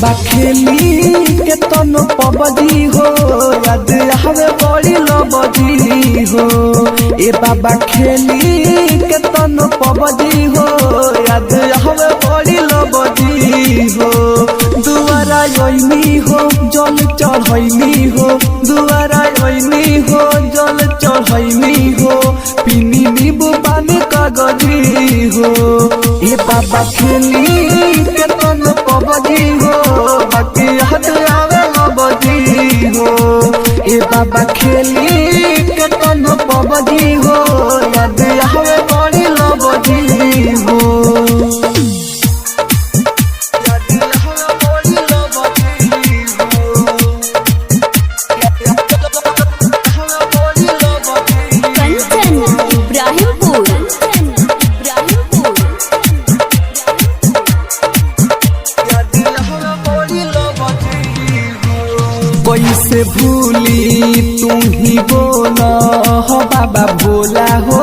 बाबा खेली के तन पबजी हो याद हवे बड़ी लबजी हो। ए बाबा खेली के तन पबजी हो याद हवे बड़ी लबजी हो। दुआरा योनी हो जल चढ़ैनी हो, दुआरा योनी हो जल चढ़ैनी हो, पीनी नींबू पानी कागजी हो। ए बाबा खेली के तन पबजी हो बाकी हट आवे लबजी हो। ए बाबा खेली के तन पबजी हो याद हवे बड़ी लबजी हो। कैसे भूली तू ही बोला हो बाबा भोला हो।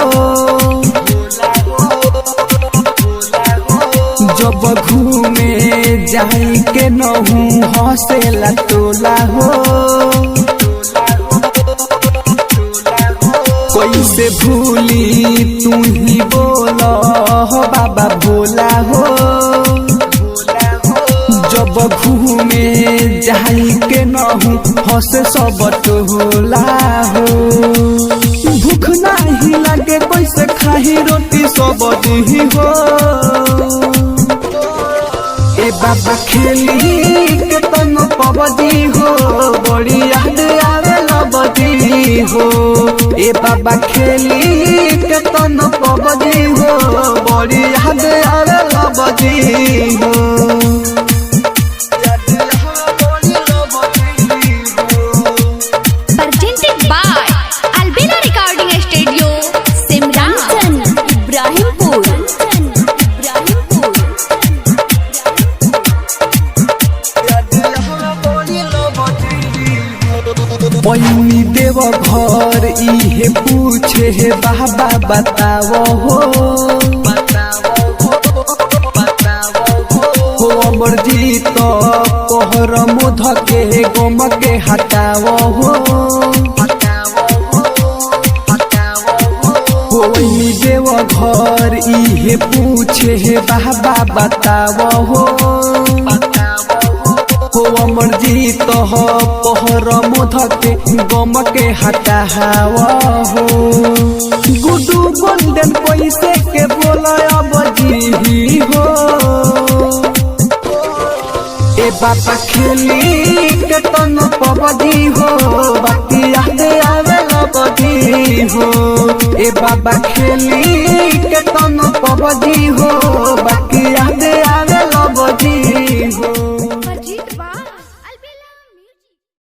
जब घूमे जाई के नहू हंसेला टोला हो। कैसे भूली तू ही बोला हो बाबा भोला हो। जब घूमे जाई के नहू हंसे सब टोला हो। भूख नहीं लगे कैसे खाही रोटी सब दी हो। ए बाबा खेली के तन पबजी हो बड़ी याद आवे लबजी हो। ए बाबा खेली के तन पबजी हो बड़ी याद आवे लबजी हो। पैनी देव घर इहे पूछे हे बाबा बताओ हो। हो अमर जीत पहर मुध के गम के हटाओ हो। पैनी देव घर इहे पूछे हे बाबा बताओ हो। हो अमर जीत हो पहर मुध के गम के हटावा हो। गुडू गोल्डन पैसे के बोला बजी हो। ए बाबा खेली के तन पबजी हो बाकी याद आवे लबजी हो। ए बाबा खेली के तन पबजी हो बाकी याद आवे लबजी हो।